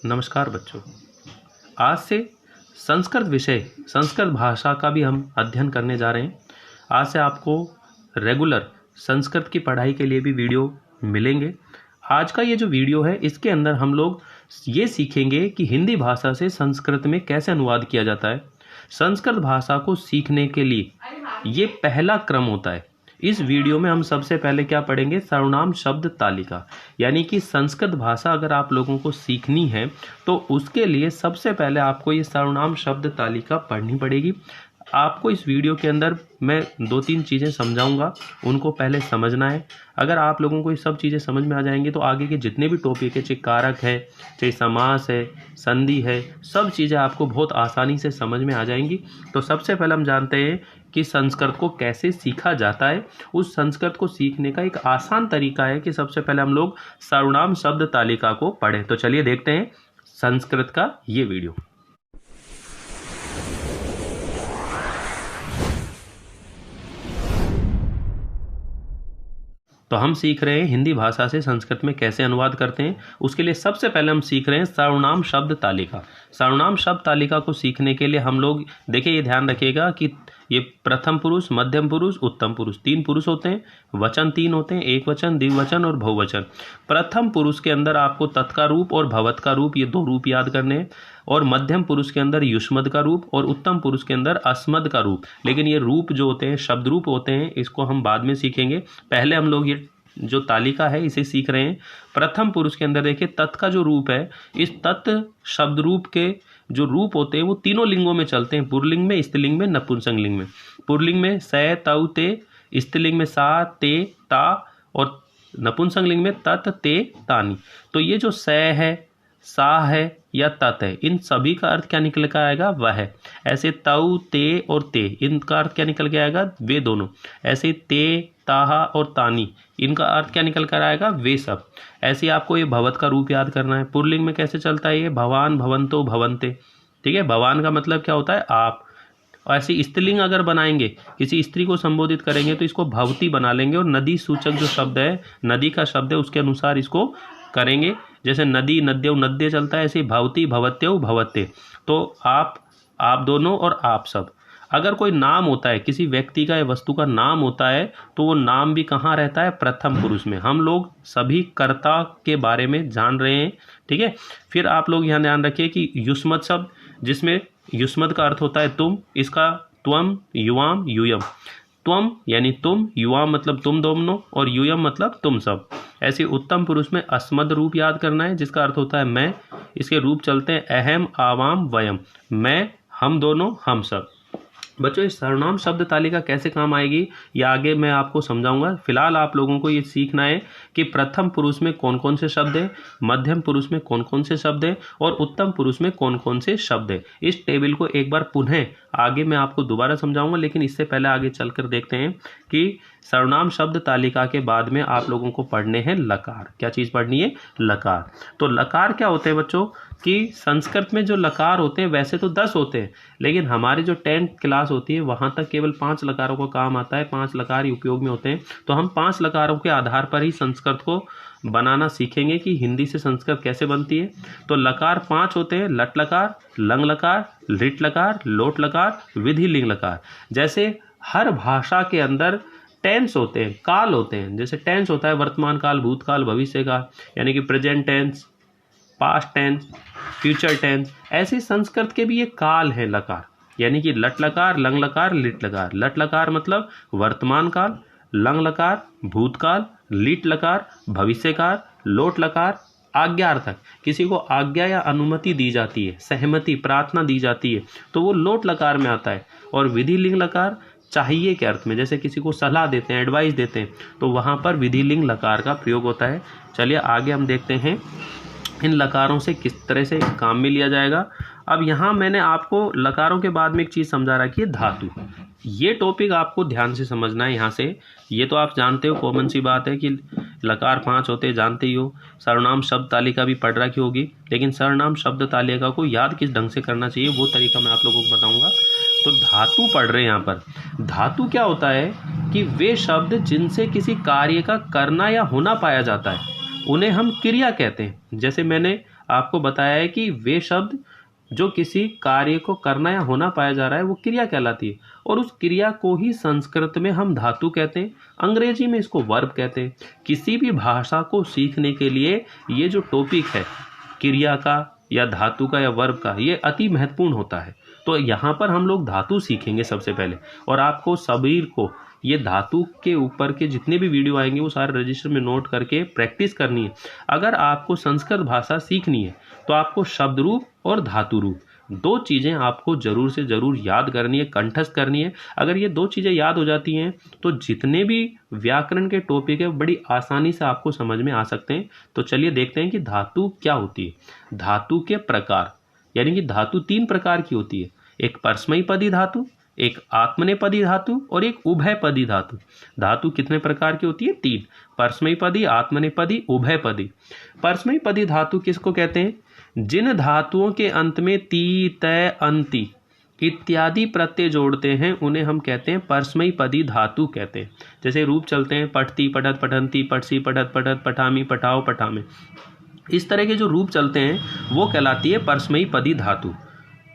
नमस्कार बच्चों। आज से संस्कृत विषय, संस्कृत भाषा का भी हम अध्ययन करने जा रहे हैं। आज से आपको रेगुलर संस्कृत की पढ़ाई के लिए भी वीडियो मिलेंगे। आज का ये जो वीडियो है, इसके अंदर हम लोग ये सीखेंगे कि हिंदी भाषा से संस्कृत में कैसे अनुवाद किया जाता है। संस्कृत भाषा को सीखने के लिए ये पहला क्रम होता है। इस वीडियो में हम सबसे पहले क्या पढ़ेंगे? सर्वनाम शब्द तालिका। यानी कि संस्कृत भाषा अगर आप लोगों को सीखनी है तो उसके लिए सबसे पहले आपको ये सर्वनाम शब्द तालिका पढ़नी पड़ेगी। आपको इस वीडियो के अंदर मैं 2-3 चीज़ें समझाऊंगा, उनको पहले समझना है। अगर आप लोगों को ये सब चीज़ें समझ में आ जाएंगी तो आगे के जितने भी टॉपिक है, चाहे कारक है, चाहे समास है, संधि है, सब चीज़ें आपको बहुत आसानी से समझ में आ जाएंगी। तो सबसे पहले हम जानते हैं कि संस्कृत को कैसे सीखा जाता है। उस संस्कृत को सीखने का एक आसान तरीका है कि सबसे पहले हम लोग सर्वनाम शब्द तालिका को पढ़ें। तो चलिए देखते हैं संस्कृत का ये वीडियो। तो हम सीख रहे हैं हिंदी भाषा से संस्कृत में कैसे अनुवाद करते हैं। उसके लिए सबसे पहले हम सीख रहे हैं सर्वनाम शब्द तालिका। सर्वनाम शब्द तालिका को सीखने के लिए हम लोग देखिए, ये ध्यान रखिएगा कि ये प्रथम पुरुष, मध्यम पुरुष, उत्तम पुरुष, 3 पुरुष होते हैं। वचन 3 होते हैं, एक वचन, द्विवचन और बहुवचन। प्रथम पुरुष के अंदर आपको तत् का रूप और भवत का रूप, ये 2 रूप याद करने हैं। और मध्यम पुरुष के अंदर युष्मद का रूप और उत्तम पुरुष के अंदर अस्मद का रूप। लेकिन ये रूप जो होते हैं, शब्द रूप होते हैं, इसको हम बाद में सीखेंगे। पहले हम लोग ये जो तालिका है इसे सीख रहे हैं। प्रथम पुरुष के अंदर देखिए, तत् का जो रूप है, इस तत् शब्द रूप के जो रूप होते हैं वो तीनों लिंगों में चलते हैं, पुल्लिंग में, स्त्रीलिंग में, नपुंसक लिंग में। पुल्लिंग में स, तौ, ते, स्त्रीलिंग में सा, ते, ता और नपुंसक लिंग में तत्, ते, तानी। तो ये जो स है, सा है या तत् है, इन सभी का अर्थ क्या निकल कर आएगा? वह है। ऐसे तौ, ते और ते, इनका अर्थ क्या निकल के आएगा? वे दोनों। ऐसे ते, ताहा और तानी, इनका अर्थ क्या निकल कर आएगा? वे सब। ऐसे आपको ये भवत का रूप याद करना है। पुल्लिंग में कैसे चलता है ये? भवान, भवंतो, भवंते। ठीक है, भवान का मतलब क्या होता है? आप। और ऐसे स्त्रीलिंग अगर बनाएंगे, किसी स्त्री को संबोधित करेंगे तो इसको भवती बना लेंगे। और नदी सूचक जो शब्द है, नदी का शब्द है, उसके अनुसार इसको करेंगे। जैसे नदी, नद्यौ, नद्य चलता है, ऐसे भवती, भवत्यौ, भवत्ते। तो आप दोनों और आप सब। अगर कोई नाम होता है, किसी व्यक्ति का या वस्तु का नाम होता है, तो वो नाम भी कहाँ रहता है? प्रथम पुरुष में। हम लोग सभी कर्ता के बारे में जान रहे हैं। ठीक है, फिर आप लोग यहाँ ध्यान रखिए कि युष्मद शब्द, जिसमें युष्मद का अर्थ होता है तुम, इसका त्वम, युवाम, यूयम। त्वम यानी तुम, युवाम मतलब तुम दोनों और यूयम मतलब तुम सब। ऐसे उत्तम पुरुष में अस्मद रूप याद करना है, जिसका अर्थ होता है मैं। इसके रूप चलते हैं अहम, आवाम, वयम। मैं, हम दोनों, हम सब। बच्चों, इस सर्वनाम शब्द तालिका कैसे काम आएगी ये आगे मैं आपको समझाऊंगा। फिलहाल आप लोगों को ये सीखना है कि प्रथम पुरुष में कौन कौन से शब्द है, मध्यम पुरुष में कौन कौन से शब्द है और उत्तम पुरुष में कौन कौन से शब्द है। इस टेबल को एक बार पुनः आगे मैं आपको दोबारा समझाऊंगा, लेकिन इससे पहले आगे चलकर देखते हैं कि सर्वनाम शब्द तालिका के बाद में आप लोगों को पढ़ने हैं लकार। क्या चीज़ पढ़नी है? लकार। तो लकार क्या होते हैं बच्चों? कि संस्कृत में जो लकार होते हैं वैसे तो 10 होते हैं, लेकिन हमारी जो 10th क्लास होती है वहाँ तक केवल 5 लकारों का काम आता है। 5 लकार ही उपयोग में होते हैं। तो हम 5 लकारों के आधार पर ही संस्कृत को बनाना सीखेंगे कि हिंदी से संस्कृत कैसे बनती है। तो लकार 5 होते हैं: लट लकार, लंग लकार, लिट लकार, लोट लकार, विधि लिंग लकार। जैसे हर भाषा के अंदर टेंस होते हैं, काल होते हैं। जैसे टेंस होता है वर्तमान काल, भूतकाल, भविष्य काल, यानी कि present tense, past tense, future tense. ऐसे संस्कृत के भी ये काल है लकार, यानी कि लट लकार, लंग लकार, लिट लकार। लट लकार मतलब वर्तमान काल, लंग लकार भूतकाल, लिट लकार भविष्य काल, लोट लकार आज्ञार्थक। किसी को आज्ञा या अनुमति दी जाती है, सहमति, प्रार्थना दी जाती है, तो वो लोट लकार में आता है। और विधि लिंग लकार चाहिए के अर्थ में, जैसे किसी को सलाह देते हैं, एडवाइस देते हैं, तो वहाँ पर विधि लिंग लकार का प्रयोग होता है। चलिए आगे हम देखते हैं इन लकारों से किस तरह से काम में लिया जाएगा। अब यहाँ मैंने आपको लकारों के बाद में एक चीज़ समझा रखी है, धातु। ये टॉपिक आपको ध्यान से समझना है। यहाँ से ये तो आप जानते हो, कॉमन सी बात है कि लकार 5 होते हैं, जानते ही हो। सर्वनाम शब्द तालिका भी पढ़ रखी होगी, लेकिन सर्वनाम शब्द तालिका को याद किस ढंग से करना चाहिए वो तरीका मैं आप लोगों को बताऊंगा। तो धातु पढ़ रहे हैं यहाँ पर। धातु क्या होता है कि वे शब्द जिनसे किसी कार्य का करना या होना पाया जाता है, उन्हें हम क्रिया कहते हैं। जैसे मैंने आपको बताया है कि वे शब्द जो किसी कार्य को करना या होना पाया जा रहा है वो क्रिया कहलाती है, और उस क्रिया को ही संस्कृत में हम धातु कहते हैं, अंग्रेजी में इसको वर्ब कहते हैं। किसी भी भाषा को सीखने के लिए ये जो टॉपिक है क्रिया का या धातु का या वर्ब का, ये अति महत्वपूर्ण होता है। तो यहाँ पर हम लोग धातु सीखेंगे सबसे पहले, और आपको सभी को ये धातु के ऊपर के जितने भी वीडियो आएंगे वो सारे रजिस्टर में नोट करके प्रैक्टिस करनी है। अगर आपको संस्कृत भाषा सीखनी है तो आपको शब्द रूप और धातु रूप दो चीज़ें आपको ज़रूर से ज़रूर याद करनी है, कंठस्थ करनी है। अगर ये दो चीज़ें याद हो जाती हैं तो जितने भी व्याकरण के टॉपिक है बड़ी आसानी से आपको समझ में आ सकते हैं। तो चलिए देखते हैं कि धातु क्या होती है। धातु के प्रकार, यानी कि धातु तीन प्रकार की होती है, एक परस्मैपदी धातु, एक आत्मनेपदी धातु और एक उभयपदी धातु। धातु कितने प्रकार की होती है? तीन, परस्मैपदी, आत्मनेपदी, उभयपदी। परस्मैपदी धातु किसको कहते हैं? जिन धातुओं के अंत में ती, तय, अंति इत्यादि प्रत्यय जोड़ते हैं उन्हें हम कहते हैं परस्मैपदी धातु कहते हैं। जैसे रूप चलते हैं पठती, पठत, पठंती, पठसी, पठत, पठत, पठामी, पठाओ, पठामे, इस तरह के जो रूप चलते हैं वो कहलाती है परस्मैपदी धातु।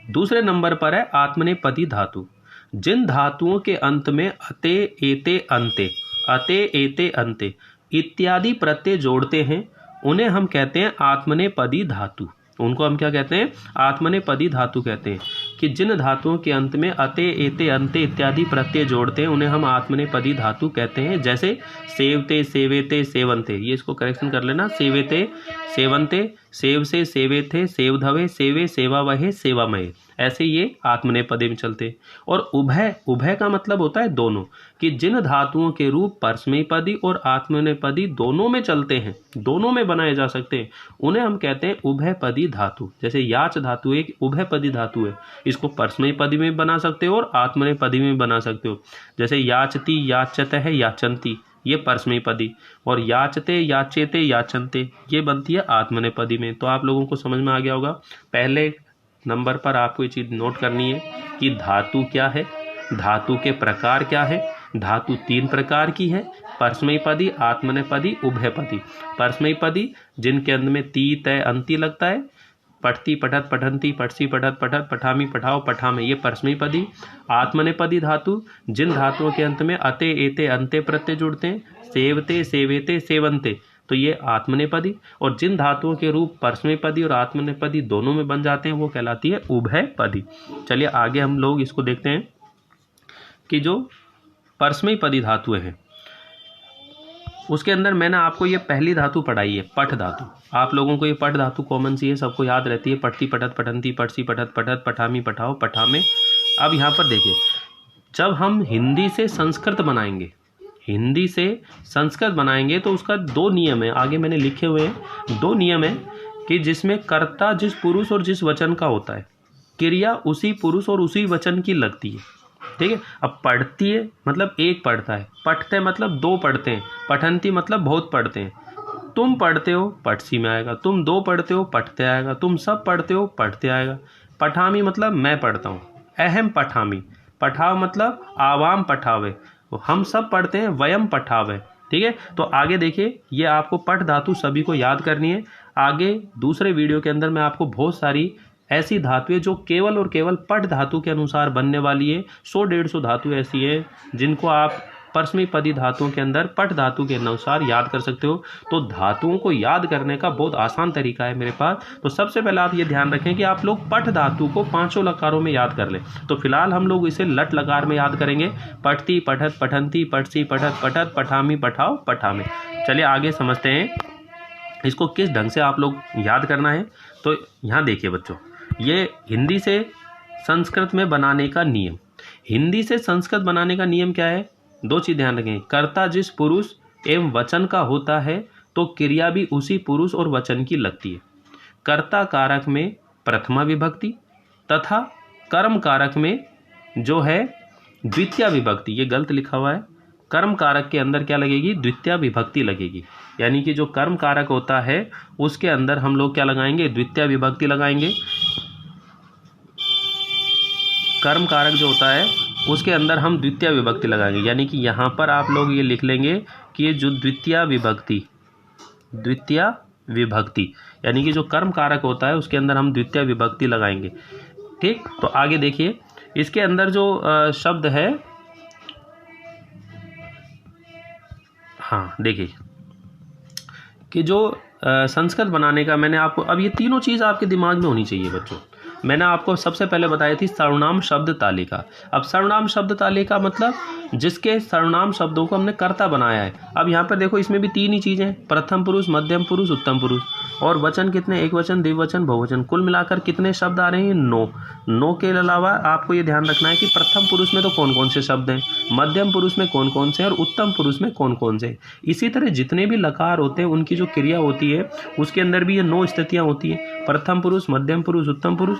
दूसरे नंबर पर है आत्मनेपदी धातु। जिन धातुओं के अंत में अते, एते, अंते, अते, एते, अंते इत्यादि प्रत्यय जोड़ते हैं उन्हें हम कहते हैं आत्मनेपदी धातु। उनको हम क्या कहते हैं? आत्मनेपदी धातु कहते हैं। कि जिन धातुओं के अंत में अते, एते, अंते इत्यादि प्रत्यय जोड़ते हैं उन्हें हम आत्मनेपदी धातु कहते हैं। जैसे सेवते, सेवेते, सेवंते, ये इसको करेक्शन कर लेना, सेवेते, सेवंते, सेव से, सेवे थे, सेवधवे, सेवे, सेवा वहे, सेवामय, ऐसे ये आत्मनेपदी में चलते। और उभय, उभय का मतलब होता है दोनों, कि जिन धातुओं के रूप परस्मैपदी और आत्मनेपदी दोनों में चलते हैं, दोनों में बनाए जा सकते हैं, उन्हें हम कहते हैं उभयपदी धातु। जैसे याच धातु एक उभयपदी धातु है, इसको परस्मैपदी में बना सकते हो और आत्मनेपदी में बना सकते हो। जैसे याचती, याचत है, याचंती, ये परस्मैपदी, और याचते, याचेते, याचनते ये बनती है आत्मनेपदी में। तो आप लोगों को समझ में आ गया होगा। पहले नंबर पर आपको ये चीज़ नोट करनी है कि धातु क्या है, धातु के प्रकार क्या है। धातु तीन प्रकार की है, परस्मैपदी, आत्मनेपदी, उभयपदी। परस्मैपदी जिनके अंत में ती, तय, अंति लगता है, पठती, पठत, पठंती, पठसी, पठत, पठत, पठामी, पठाओ, पठामे, ये परस्मैपदी। आत्मनेपदी धातु जिन धातुओं के अंत में अते, एते, अंते प्रत्यय जुड़ते हैं, सेवते, सेवेते, सेवंते, तो ये आत्मनेपदी। और जिन धातुओं के रूप परस्मैपदी और आत्मनेपदी दोनों में बन जाते हैं वो कहलाती है उभयपदी। चलिए आगे हम लोग इसको देखते हैं कि जो परस्मैपदी धातुएं हैं उसके अंदर मैंने आपको ये पहली धातु पढ़ाई है, पठ धातु। आप लोगों को ये पठ धातु कॉमन सी है, सबको याद रहती है, पठती, पठत, पठंती, पठसी, पठत, पठत, पठामी, पठाओ, पठामे। अब यहाँ पर देखिए, जब हम हिंदी से संस्कृत बनाएंगे, हिंदी से संस्कृत बनाएंगे तो उसका दो नियम है, आगे मैंने लिखे हुए हैं। दो नियम है कि जिसमें कर्ता जिस पुरुष और जिस वचन का होता है, क्रिया उसी पुरुष और उसी वचन की लगती है। ठीक है। अब पढ़ती है मतलब एक पढ़ता है, पढ़ते मतलब दो पढ़ते हैं, पठंती मतलब बहुत पढ़ते हैं। तुम पढ़ते हो पठसी में आएगा, तुम दो पढ़ते हो पढ़ते आएगा, तुम सब पढ़ते हो पढ़ते आएगा। पठामी मतलब मैं पढ़ता हूँ, अहम पठामी। पठाव मतलब आवाम पठावे, हम सब पढ़ते हैं, वयम पठावे। ठीक है। तो आगे देखिए, ये आपको पठ धातु सभी को याद करनी है। आगे दूसरे वीडियो के अंदर मैं आपको बहुत सारी ऐसी धातुएं जो केवल और केवल पठ धातु के अनुसार बनने वाली है, 100-150 धातु ऐसी है जिनको आप परस्मैपदी धातुओं के अंदर पठ धातु के अनुसार याद कर सकते हो। तो धातुओं को याद करने का बहुत आसान तरीका है मेरे पास। तो सबसे पहले आप ये ध्यान रखें कि आप लोग पठ धातु को 5 लकारों में याद कर लें। तो फिलहाल हम लोग इसे लट लकार में याद करेंगे, पठती, पठत, पठंती, पठसी, पठत, पठत, पठामी, पठाओ, पठामे। चलिए आगे समझते हैं इसको किस ढंग से आप लोग याद करना है। तो यहाँ देखिए बच्चों, ये हिंदी से संस्कृत में बनाने का नियम। हिंदी से संस्कृत बनाने का नियम क्या है? दो चीज ध्यान रखें, कर्ता जिस पुरुष एवं वचन का होता है तो क्रिया भी उसी पुरुष और वचन की लगती है। कर्ता कारक में प्रथमा विभक्ति तथा कर्म कारक में जो है द्वितीय विभक्ति। ये गलत लिखा हुआ है, कर्म कारक के अंदर क्या लगेगी? द्वितीय विभक्ति लगेगी। यानी कि जो कर्म कारक होता है उसके अंदर हम लोग क्या लगाएंगे? द्वितीय विभक्ति लगाएंगे। कर्म कारक जो होता है उसके अंदर हम द्वितीय विभक्ति लगाएंगे। यानी कि यहाँ पर आप लोग ये लिख लेंगे कि ये जो द्वितीय विभक्ति यानी कि जो कर्म कारक होता है उसके अंदर हम द्वितीय विभक्ति लगाएंगे। ठीक, तो आगे देखिए इसके अंदर जो शब्द है, हाँ देखिए कि जो संस्कृत बनाने का मैंने आपको, अब ये तीनों चीज़ आपके दिमाग में होनी चाहिए बच्चों। मैंने आपको सबसे पहले बताई थी सर्वनाम शब्द तालिका। अब सर्वनाम शब्द तालिका मतलब जिसके सर्वनाम शब्दों को हमने कर्ता बनाया है। अब यहाँ पर देखो इसमें भी तीन ही चीज़ें हैं, प्रथम पुरुष, मध्यम पुरुष, उत्तम पुरुष। और वचन कितने, एक वचन, द्विवचन, बहुवचन, कुल मिलाकर कितने शब्द आ रहे हैं, 9। 9 के अलावा आपको ये ध्यान रखना है कि प्रथम पुरुष में तो कौन कौन से शब्द हैं, मध्यम पुरुष में कौन कौन से और उत्तम पुरुष में कौन कौन से। इसी तरह जितने भी लकार होते हैं उनकी जो क्रिया होती है उसके अंदर भी ये 9 स्थितियाँ होती हैं, प्रथम पुरुष, मध्यम पुरुष, उत्तम पुरुष,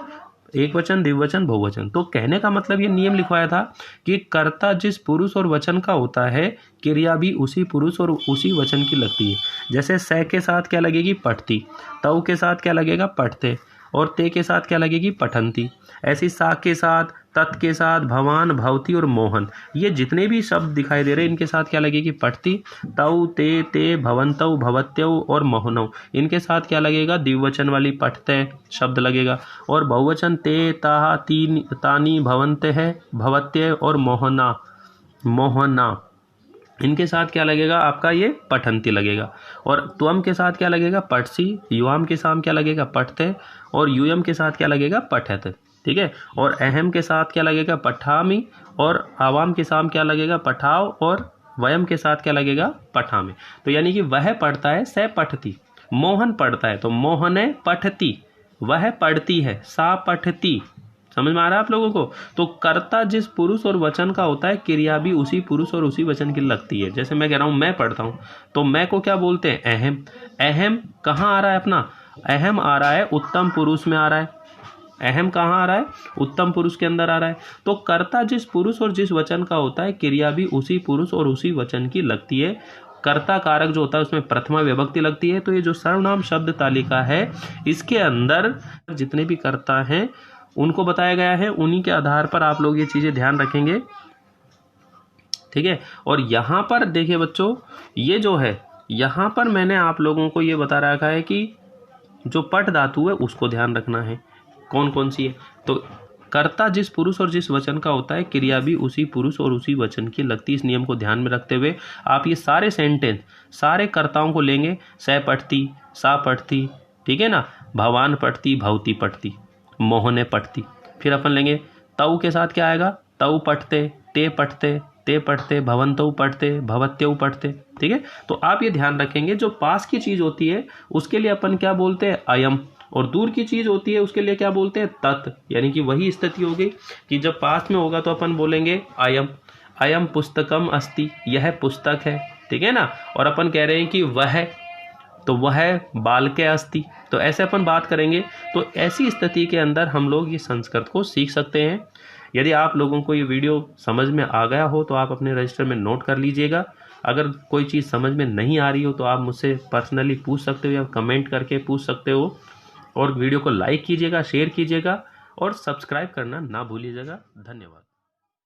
एक वचन, द्विवचन, बहुवचन। तो कहने का मतलब ये नियम लिखवाया था कि कर्ता जिस पुरुष और वचन का होता है क्रिया भी उसी पुरुष और उसी वचन की लगती है। जैसे स के साथ क्या लगेगी, पठती, तव के साथ क्या लगेगा, पठते, और ते के साथ क्या लगेगी, पठंती। ऐसी सा के साथ, तत् के साथ, भवान, भवती और मोहन, ये जितने भी शब्द दिखाई दे रहे हैं इनके साथ क्या लगेगी, पठती। तव, ते, भवंतव, भवत्यव और मोहनव, इनके साथ क्या लगेगा, द्विवचन वाली पठते शब्द लगेगा। और बहुवचन ते, ताहा, तीन, तानी, भवंते है, भवत्य और मोहना, मोहना, इनके साथ क्या लगेगा आपका, ये पठंती लगेगा। और त्वम के साथ क्या लगेगा, पठसी, युवाम के साथ क्या लगेगा, पठते, और यूयम के साथ क्या लगेगा, पठत। ठीक है, और अहम के साथ क्या लगेगा, पठामी, और आवाम के साथ क्या लगेगा, पठाव, और वयम के साथ क्या लगेगा, पठामे। तो यानी कि वह पढ़ता है, स पठती। मोहन पढ़ता है तो मोहने पठती, वह पढ़ती है, सा पठती। समझ में आ रहा है आप लोगों को। तो कर्ता जिस पुरुष और वचन का होता है क्रिया भी उसी पुरुष और उसी वचन की लगती है। जैसे मैं कह रहा हूँ मैं पढ़ता हूँ तो मैं को क्या बोलते हैं, अहम। अहम कहाँ आ रहा है अपना, अहम आ रहा है उत्तम पुरुष में आ रहा है। अहम कहाँ आ रहा है, उत्तम पुरुष के अंदर आ रहा है। तो कर्ता जिस पुरुष और जिस वचन का होता है क्रिया भी उसी पुरुष और उसी वचन की लगती है। कर्ता कारक जो होता है उसमें प्रथमा विभक्ति लगती है। तो ये जो सर्वनाम शब्द तालिका है इसके अंदर जितने भी कर्ता हैं उनको बताया गया है, उन्हीं के आधार पर आप लोग ये चीज़ें ध्यान रखेंगे। ठीक है, और यहाँ पर देखिए बच्चों, ये जो है यहाँ पर मैंने आप लोगों को ये बता रखा है कि जो पट धातु है उसको ध्यान रखना है, कौन कौन सी है। तो कर्ता जिस पुरुष और जिस वचन का होता है क्रिया भी उसी पुरुष और उसी वचन की लगती है। इस नियम को ध्यान में रखते हुए आप ये सारे सेंटेंस सारे कर्ताओं को लेंगे, स पठती, सा पठती, ठीक है ना, भवान पठती, भवती पठती, मोहने पठती। फिर अपन लेंगे तऊ के साथ क्या आएगा, तऊ पठते, ते पठते, ते पठते, भवंतऊ पठते, भवत्यऊ पठते। ठीक है, तो आप ये ध्यान रखेंगे जो पास की चीज़ होती है उसके लिए अपन क्या बोलते हैं, अयम, और दूर की चीज़ होती है उसके लिए क्या बोलते हैं, तत्। यानी कि वही स्थिति होगी कि जब पास में होगा तो अपन बोलेंगे अयम। अयम पुस्तकम अस्ति, यह पुस्तक है, ठीक है ना। और अपन कह रहे हैं कि वह, तो वह बालके अस्ति, तो ऐसे अपन बात करेंगे। तो ऐसी स्थिति के अंदर हम लोग ये संस्कृत को सीख सकते हैं। यदि आप लोगों को ये वीडियो समझ में आ गया हो तो आप अपने रजिस्टर में नोट कर लीजिएगा। अगर कोई चीज़ समझ में नहीं आ रही हो तो आप मुझसे पर्सनली पूछ सकते हो या कमेंट करके पूछ सकते हो। और वीडियो को लाइक कीजिएगा, शेयर कीजिएगा और सब्सक्राइब करना ना भूलिएगा। धन्यवाद।